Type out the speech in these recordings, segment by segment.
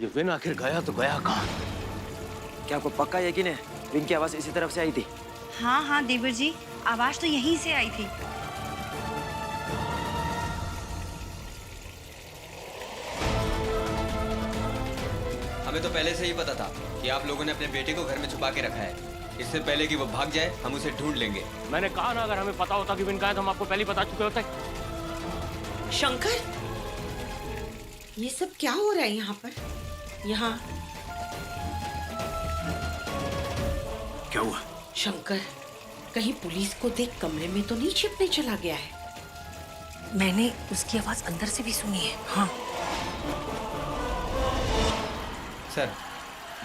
ये विन आखिर गया तो गया कहाँ? क्या आपको पक्का यकीन है विन की आवाज इसी तरफ से आई थी? हाँ हाँ देवर जी, आवाज तो यहीं से आई थी। हमें तो पहले से ही पता था कि आप लोगों ने अपने बेटे को घर में छुपा के रखा है। इससे पहले कि वो भाग जाए हम उसे ढूंढ लेंगे। मैंने कहा ना, अगर हमें पता होता कि विन गया तो हम आपको पहले ही बता चुके होते। शंकर, ये सब क्या हो रहा है यहाँ पर? यहाँ क्या हुआ? शंकर, कहीं पुलिस को देख कमरे में तो नहीं छिपने चला गया है? मैंने उसकी आवाज अंदर से भी सुनी है। हाँ सर,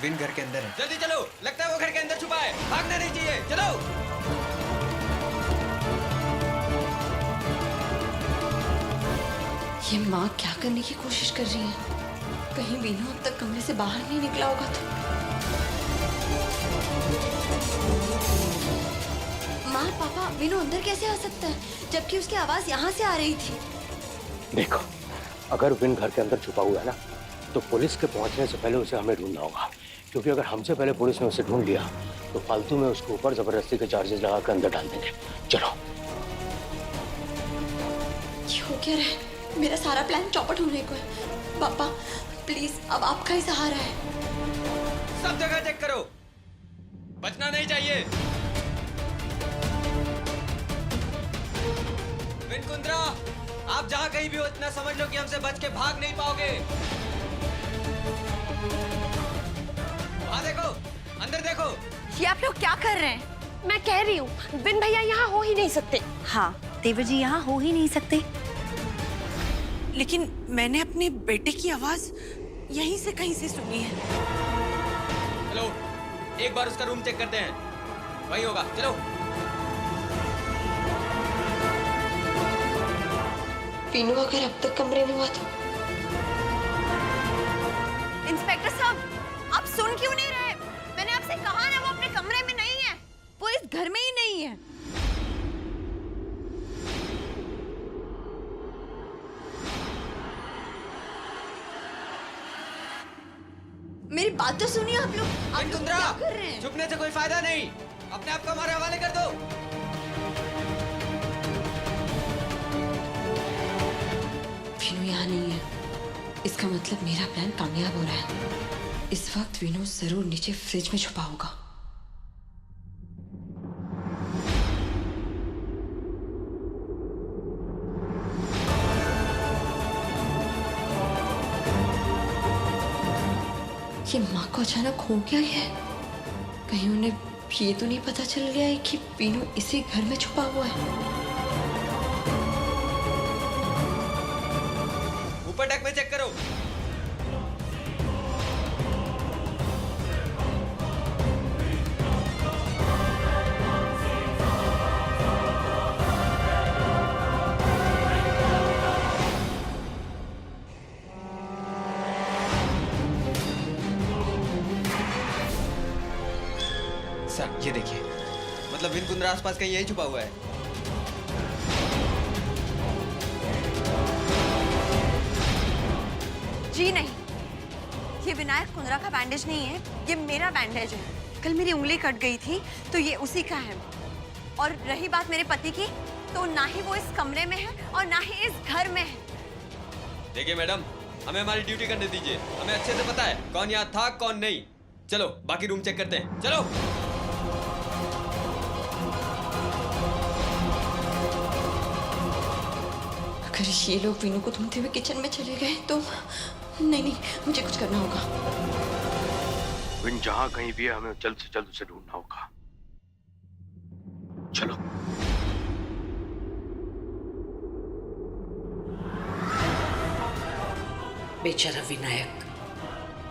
विन घर के अंदर है। जल्दी चलो, लगता है वो घर के अंदर छुपा है। भागना नहीं चाहिए, चलो। ये माँ क्या करने की कोशिश कर रही है? कहीं वीनू अब तक कमरे से बाहर नहीं निकला होगा तो। माँ पापा, वीनू अंदर कैसे आ सकता है जबकि उसकी आवाज यहाँ से आ रही थी? देखो, अगर विन घर के अंदर छुपा हुआ है ना, तो पुलिस के पहुंचने से पहले उसे हमें ढूंढना होगा। क्योंकि अगर हमसे पहले पुलिस ने उसे ढूंढ लिया तो फालतू में उसके ऊपर जबरदस्ती के चार्जेस लगा कर अंदर डाल देंगे। चलो। ये हो क्या रहा है? मेरा सारा प्लान चौपट होने को है। पापा प्लीज, अब आपका ही सहारा है। सब जगह चेक करो, बचना नहीं चाहिए। विन कुंद्रा, आप जहां कहीं भी हो इतना समझ लो कि हमसे बच के भाग नहीं पाओगे। वहां देखो, अंदर देखो। ये आप लोग क्या कर रहे हैं? मैं कह रही हूँ विन भैया यहाँ हो ही नहीं सकते। हाँ देवर जी, यहाँ हो ही नहीं सकते। लेकिन मैंने अपने बेटे की आवाज यहीं से कहीं से सुनी है। चलो, एक बार उसका रूम चेक करते हैं, वही होगा। चलो। वीनू अगर अब तक कमरे में हुआ तो। इंस्पेक्टर साहब, आप सुन क्यों नहीं रहे? मैंने आपसे कहा ना, वो अपने कमरे में नहीं है, वो इस घर में ही नहीं है। मेरी बात तो सुनिए आप लोग। आप लोग कुंद्रा, क्या कर रहे हैं? छुपने से कोई फायदा नहीं, अपने आप को हमारे हवाले कर दो। वीनू यहाँ नहीं है, इसका मतलब मेरा प्लान कामयाब हो रहा है। इस वक्त वीनू जरूर नीचे फ्रिज में छुपा होगा। ये माँ को अचानक हो क्या है? कहीं उन्हें ये तो नहीं पता चल गया है कि वीनू इसी घर में छुपा हुआ है? ऊपर डेक में चेक करो। सर, ये देखिए, मतलब विन कुंद्रा आसपास कहीं यही छुपा हुआ है। जी नहीं, ये विनायक कुंद्रा का बैंडेज नहीं है, ये मेरा बैंडेज है। कल मेरी उंगली कट गई थी तो ये उसी का है। और रही बात मेरे पति की, तो ना ही वो इस कमरे में है और ना ही इस घर में है। देखिए मैडम, हमें हमारी ड्यूटी करने दीजिए। हमें अच्छे से पता है कौन यहाँ था कौन नहीं। चलो बाकी रूम चेक करते हैं, चलो। अगर ये लोग वीनू को ढूंढते हुए किचन में चले गए तो नहीं, मुझे कुछ करना होगा। विन जहां कहीं भी है, हमें जल्द से जल्द उसे ढूंढना होगा। चलो। बेचारा विनायक,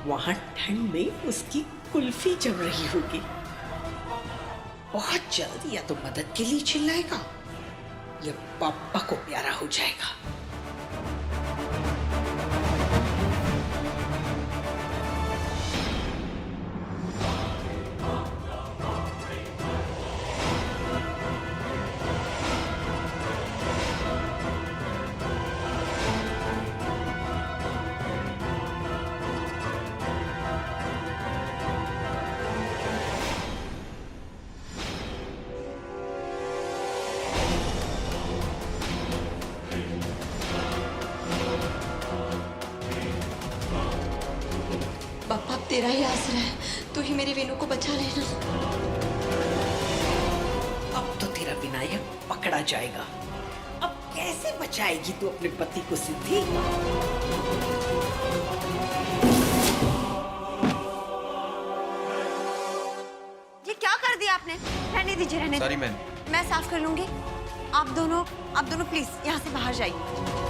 वहां ठंड में उसकी कुल्फी जम रही होगी। बहुत जल्द या तो मदद के लिए चिल्लाएगा या पापा को प्यारा हो जाएगा। तेरा ही आसरा है, तू ही मेरे वेणु को बचा लेना। अब तो तेरा विनायक पकड़ा जाएगा। अब कैसे बचाएगी तू अपने पति को सिद्धि? ये क्या कर दिया आपने? रहने दीजिए, रहने सॉरी दीजिए। मैम। मैं साफ कर लूंगी। आप दोनों प्लीज यहाँ से बाहर जाइए।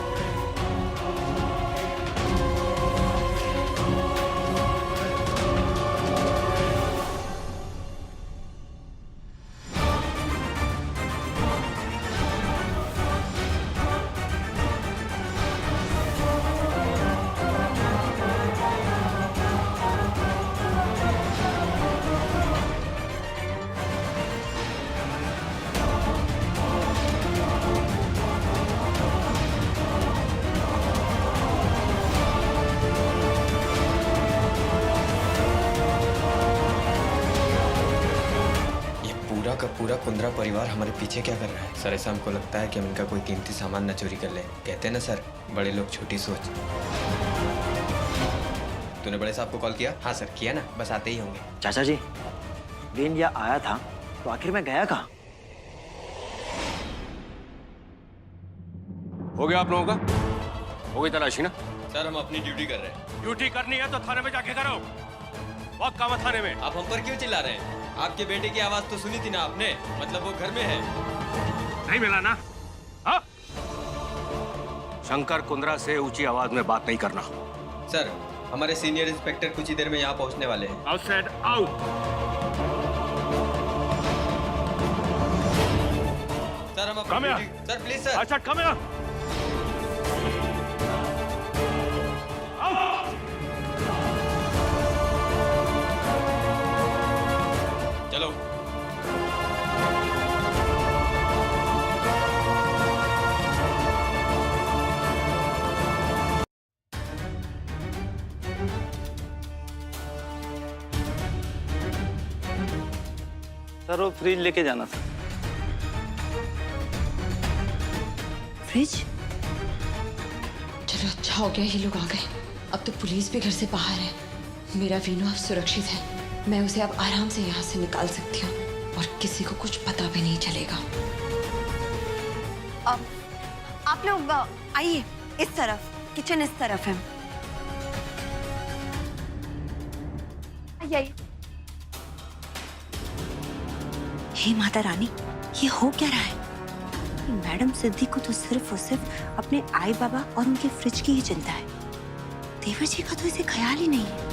पूरा का पूरा कुंद्रा परिवार हमारे पीछे क्या कर रहा है? सर ऐसा हमको लगता है कि हम इनका कोई कीमती सामान न चोरी कर ले। कहते हैं ना सर, बड़े लोग छोटी सोच। तूने बड़े साहब को कॉल किया? हाँ सर किया ना, बस आते ही होंगे। चाचा जी, वेन यहाँ आया था तो आखिर में गया कहाँ? हो गया आप लोगों का? हो गई तलाशी ना? सर हम अपनी ड्यूटी कर रहे हैं। ड्यूटी करनी है तो थाने में जाके करो। वक्त काम है थाने में। आप हम पर क्यों चिल्ला रहे हैं? आपके बेटे की आवाज तो सुनी थी ना आपने, मतलब वो घर में है। नहीं मिला ना? हाँ? शंकर कुंद्रा से ऊंची आवाज में बात नहीं करना। सर हमारे सीनियर इंस्पेक्टर कुछ ही देर में यहाँ पहुँचने वाले हैं। Outside out. सर हम Come here. Sir please sir. Outside come here. चलो। सर वो फ्रिज लेके जाना था। फ्रिज? चलो अच्छा हो गया ये लोग आ गए। अब तो पुलिस भी घर से बाहर है। मेरा वीनू अब सुरक्षित है। मैं उसे अब आराम से यहाँ से निकाल सकती हूँ और किसी को कुछ पता भी नहीं चलेगा। अब आप लोग आइए इस तरफ, किचन इस तरफ है। आइए। हे माता रानी, ये हो क्या रहा है? मैडम सिद्धि को तो सिर्फ और सिर्फ अपने आई बाबा और उनके फ्रिज की ही चिंता है। देवर जी का तो इसे ख्याल ही नहीं है।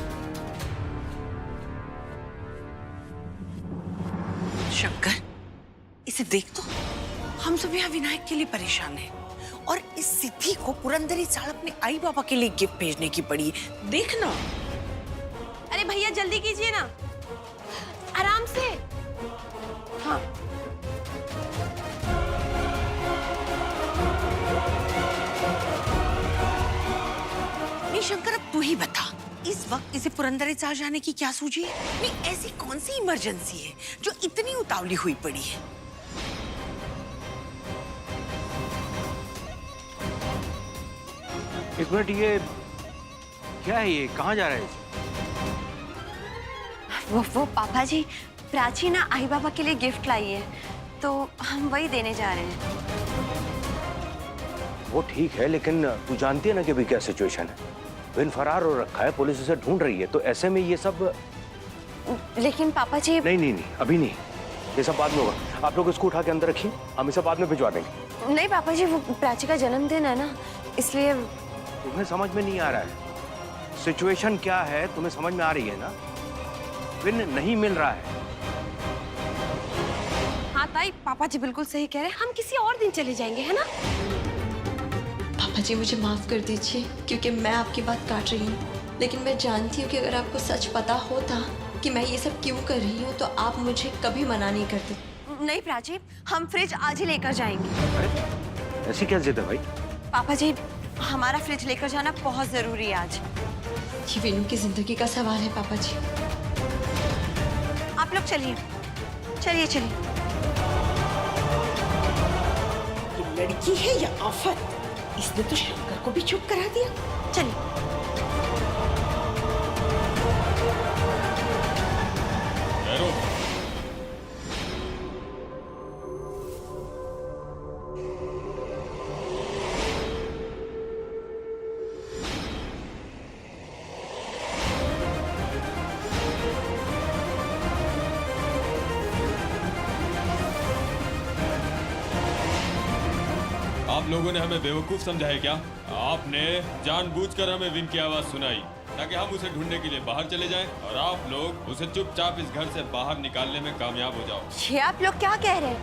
शंकर, इसे देख तो, हम सब यहाँ विनायक के लिए परेशान हैं और इस सिद्धि को पुरंदरी साड़ अपने आई बाबा के लिए गिफ्ट भेजने की पड़ी। देखना। अरे भैया जल्दी कीजिए ना, आराम से। हाँ। नहीं शंकर, अब तू ही बता, इस वक्त इसे पुरंदरी साड़ जाने की क्या सूझी है? नहीं, ऐसी कौन सी इमरजेंसी है जो इतनी उतावली हुई पड़ी है? एक मिनट, ये क्या है? ये कहाँ जा रहा है? वो पापा जी, प्राची ना आई बाबा के लिए गिफ्ट लाई है, तो हम वही देने जा रहे हैं। वो ठीक है, लेकिन तू जानती है ना कि अभी क्या सिचुएशन है। विन फरार हो रखा है, पुलिस उसे ढूंढ रही है, तो ऐसे में ये सब। लेकिन पापा जी। नहीं, अभी नहीं, ये सब बाद में होगा। आप लोग इसको उठा के अंदर रखिए, हम इसे बाद में भिजवा देंगे। नहीं पापा जी, वो प्राची का जन्मदिन है ना, इसलिए। तुम्हें समझ में नहीं आ रहा है सिचुएशन क्या है? तुम्हें समझ में आ रही है ना? विन नहीं मिल रहा है। हाँ ताई, पापा जी बिल्कुल सही कह रहे हैं। हम किसी और दिन चले जाएंगे, है ना? पापा जी मुझे माफ कर दीजिए, क्योंकि मैं आपकी बात काट रही हूँ, लेकिन मैं जानती हूँ कि अगर आपको सच पता होता कि मैं ये सब क्यों कर रही हूँ तो आप मुझे कभी मना नहीं करते। नहीं प्राची, हम फ्रिज आज ही लेकर जाएंगे। अरे ऐसी क्या जिद है भाई? पापा जी, हमारा फ्रिज लेकर जाना बहुत जरूरी है आज। ये वेणु की जिंदगी का सवाल है पापा जी। आप लोग चलिए चलिए चलिए। ये लड़की है या आफत? इसने तो शंकर को भी चुप करा दिया। चलिए। लोगों ने हमें बेवकूफ समझा है क्या? आपने जानबूझकर हमें विन की आवाज सुनाई ताकि हम उसे ढूंढने के लिए बाहर चले जाएं और आप लोग उसे चुपचाप इस घर से बाहर निकालने में कामयाब हो जाओ। ये आप लोग क्या कह रहे हैं?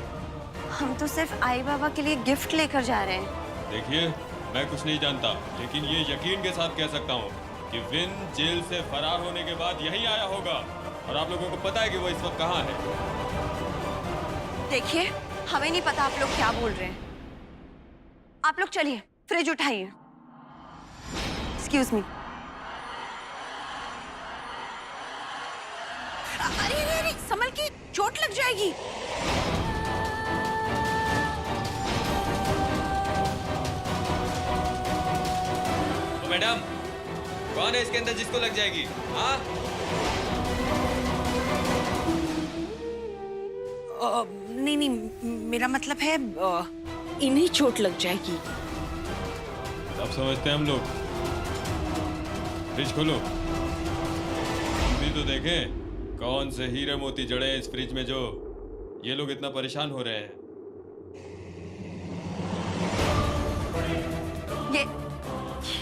हम तो सिर्फ आई बाबा के लिए गिफ्ट लेकर जा रहे हैं। देखिए, मैं कुछ नहीं जानता, लेकिन ये यकीन के साथ कह सकता हूँ कि विन जेल से फरार होने के बाद यहीं आया होगा और आप लोगों को पता है कि वो इस वक्त कहाँ है। देखिए, हमें नहीं पता आप लोग क्या बोल रहे हैं। आप लोग चलिए, फ्रिज उठाइए। Excuse me. अरे अरे अरे, संभल के, चोट लग जाएगी। तो मैडम, कौन है इसके अंदर जिसको लग जाएगी? हाँ? नहीं नहीं, मेरा मतलब है इन्हें चोट लग जाएगी। अब समझते हैं हम लोग। फ्रिज खोलो, भी तो देखें कौन से हीरे मोती जड़े हैं इस फ्रिज में जो ये लोग इतना परेशान हो रहे हैं।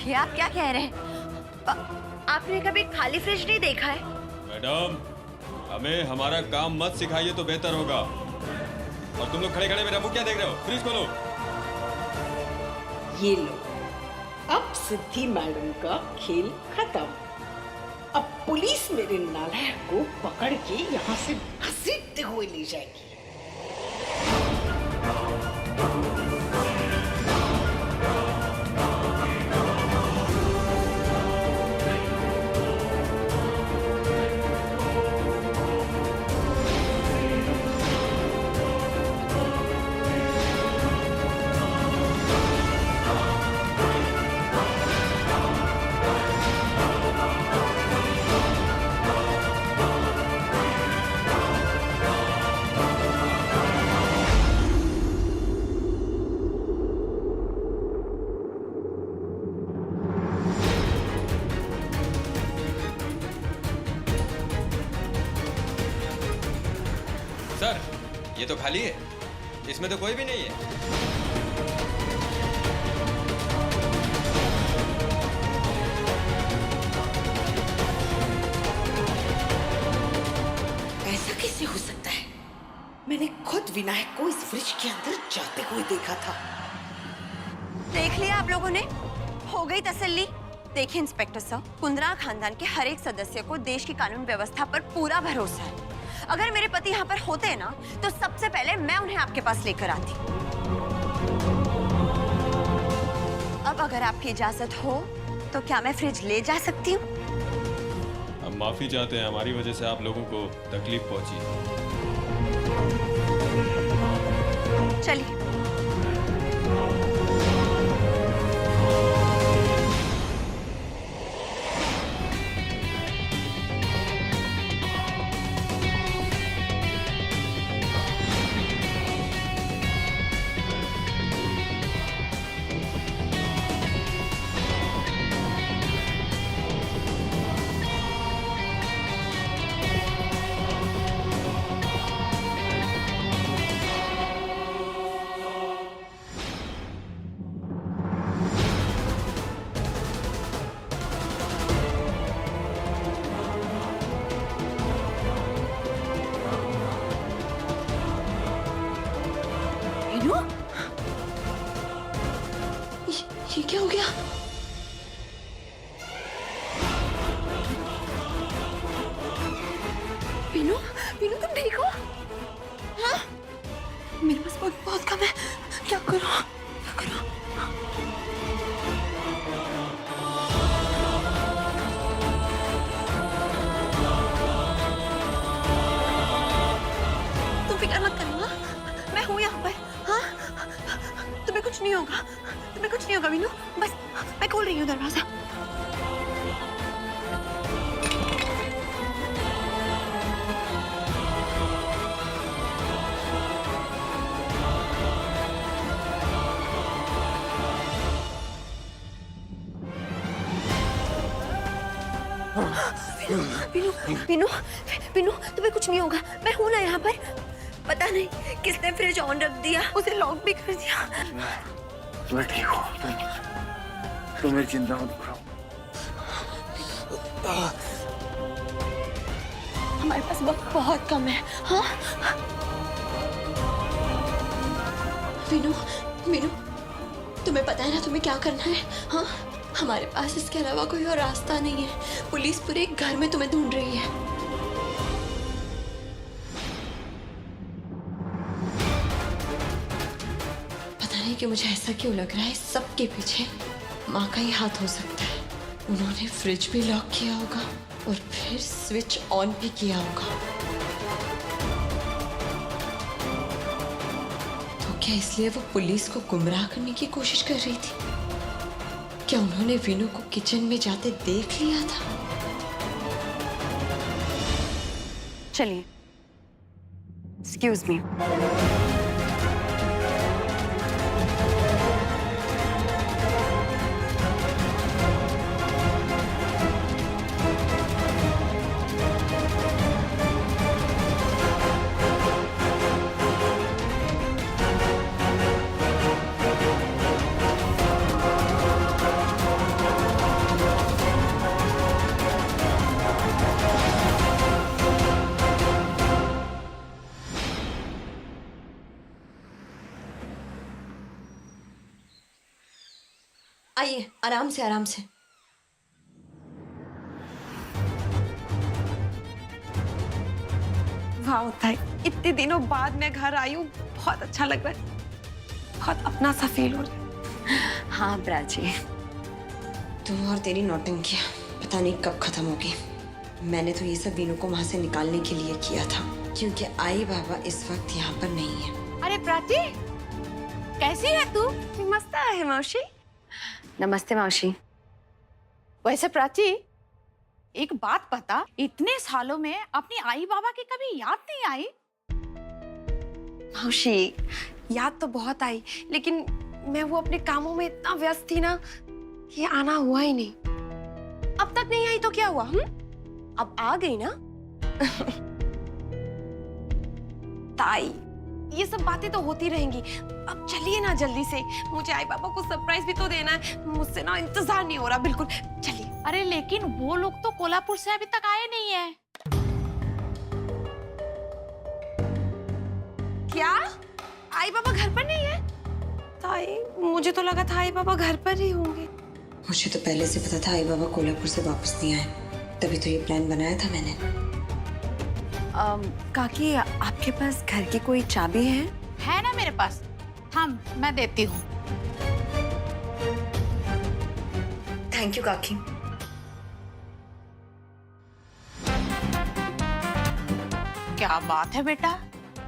ये आप क्या कह रहे हैं? आपने कभी खाली फ्रिज नहीं देखा है? मैडम, हमें हमारा काम मत सिखाइए तो बेहतर होगा। और तुम लोग खड़े खड़े मेरा मुंह क्या देख रहे हो? फ्रिज खोलो। ये लो, अब सिद्धि मैडम का खेल खत्म। अब पुलिस मेरे नालायक को पकड़ के यहाँ से घसीटते हुए ले जाएगी। सर, ये तो खाली है, इसमें तो कोई भी नहीं है। ऐसा कैसे हो सकता है? मैंने खुद विनायक को इस फ्रिज के अंदर जाते हुए देखा था। देख लिया आप लोगों ने? हो गई तसल्ली? देखिए इंस्पेक्टर साहब, कुंद्रा खानदान के हर एक सदस्य को देश की कानून व्यवस्था पर पूरा भरोसा है। अगर मेरे पति यहाँ पर होते ना, तो सबसे पहले मैं उन्हें आपके पास लेकर आती। अब अगर आपकी इजाजत हो तो क्या मैं फ्रिज ले जा सकती हूँ? हम माफी चाहते हैं, हमारी वजह से आप लोगों को तकलीफ पहुंची। चलिए। ये क्या हो गया? पीनू, पीनू तुम ठीक हो? हाँ? मेरे पास बहुत बहुत कम है। क्या करूं? क्या करूं? तुम फिक्र मत करना, मैं हूं यहाँ पर। हाँ? तुम्हें कुछ नहीं होगा, तुम्हें कुछ नहीं होगा मीनू। बस मैं खोल रही हूँ दरवाजा। पीनू, पीनू, पीनू, तुम्हें कुछ नहीं होगा, मैं हूं ना यहाँ पर। पता नहीं किसने फ्रिज ऑन रख दिया, उसे लॉक भी कर दिया। मैं ठीक हूँ, तुम मेरी चिंता मत करो। हमारे पास वक्त बहुत कम है। हाँ वीनू, वीनू, तुम्हें पता है ना तुम्हें क्या करना है? हाँ, हमारे पास इसके अलावा कोई और रास्ता नहीं है। पुलिस पूरे घर में तुम्हें ढूंढ रही है। पता नहीं कि मुझे ऐसा क्यों लग रहा है, सबके पीछे माँ का ही हाथ हो सकता है। उन्होंने फ्रिज भी लॉक किया होगा और फिर स्विच ऑन भी किया होगा। तो क्या इसलिए वो पुलिस को गुमराह करने की कोशिश कर रही थी? क्या उन्होंने वीनू को किचन में जाते देख लिया था? चलिए, एक्सक्यूज मी। आइए, आराम से आराम से। वाह ताई, इतने दिनों बाद मैं घर आई हूँ, बहुत अच्छा लग रहा है, बहुत अपना सा फील हो रहा है। हाँ प्राची, तुम और तेरी नौटंकियां पता नहीं कब खत्म होगी। मैंने तो ये सब वीनू को वहां से निकालने के लिए किया था, क्योंकि आई बाबा इस वक्त यहाँ पर नहीं है। अरे प्राची, कैसी है तू? मस्त है मौसी। नमस्ते मौसी। वैसे प्राची, एक बात बता, इतने सालों में अपनी आई बाबा की कभी याद नहीं आई? मौसी, याद तो बहुत आई, लेकिन मैं वो अपने कामों में इतना व्यस्त थी ना कि आना हुआ ही नहीं। अब तक नहीं आई तो क्या हुआ? अब आ गई ना। ताई, ये सब बातें तो होती रहेंगी। अब चलिए ना जल्दी से, मुझे आई बाबा को सरप्राइज भी तो देना है। मुझसे ना इंतजार नहीं हो रहा बिल्कुल। चलिए। अरे लेकिन वो लोग तो कोल्हापुर से अभी तक आए नहीं है। क्या आई बाबा घर पर नहीं है? ताई, मुझे तो लगा था आई बाबा घर पर ही होंगे। मुझे तो पहले से पता था आई बाबा कोल्हापुर से वापस नहीं आए, तभी तो ये प्लान बनाया था मैंने। काकी, आपके पास घर की कोई चाबी है? है ना मेरे पास, हम मैं देती हूँ। थैंक यू काकी। क्या बात है बेटा,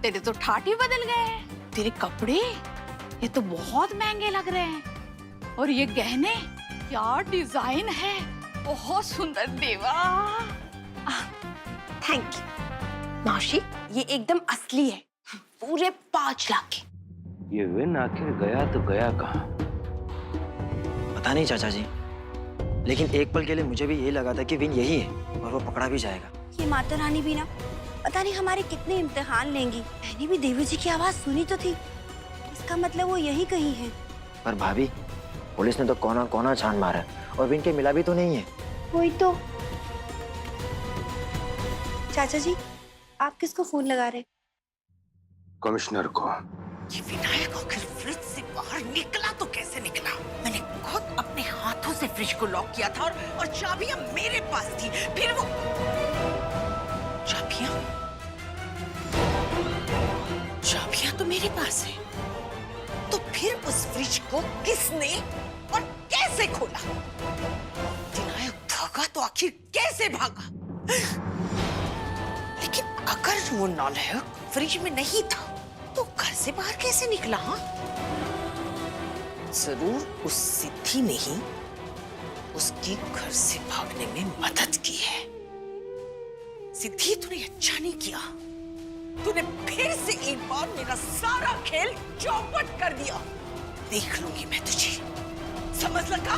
तेरे तो ठाठ ही बदल गए हैं। तेरे कपड़े ये तो बहुत महंगे लग रहे हैं, और ये गहने, क्या डिजाइन है, बहुत सुंदर देवा। थैंक यू मौसी, ये एकदम असली है, पूरे 5 लाख के। ये विन आखिर गया तो गया कहाँ? पता नहीं चाचा जी, लेकिन एक पल के लिए मुझे भी यही लगा था कि विन यही है और वो पकड़ा भी जाएगा। ये माता रानी भी ना पता नहीं हमारे कितने इम्तिहान लेंगी। मैंने भी देवी जी की आवाज सुनी तो थी, इसका मतलब वो यही कहीं है। पर भाभी, पुलिस ने तो कोना कोना छान मारा है और विन के मिला भी तो नहीं है। वही तो। चाचा जी, आप किसको फोन लगा रहे? कमिश्नर को। ये विनायक आखिर फ्रिज से बाहर निकला तो कैसे निकला? मैंने खुद अपने हाथों से फ्रिज को लॉक किया था, और चाबियां मेरे पास थी। फिर वो चाबियां तो मेरे पास है, तो फिर उस फ्रिज को किसने और कैसे खोला? विनायक भागा तो आखिर कैसे भागा? लेकिन अगर वो नालायक फ्रिज में नहीं था तो घर से बाहर कैसे निकला? हाँ, जरूर उस सिद्धि ने ही उसकी घर से भागने में मदद की है। सिद्धि, तूने अच्छा नहीं किया, तूने फिर से एक बार मेरा सारा खेल चौपट कर दिया। देख लूंगी मैं तुझे, समझ लगा?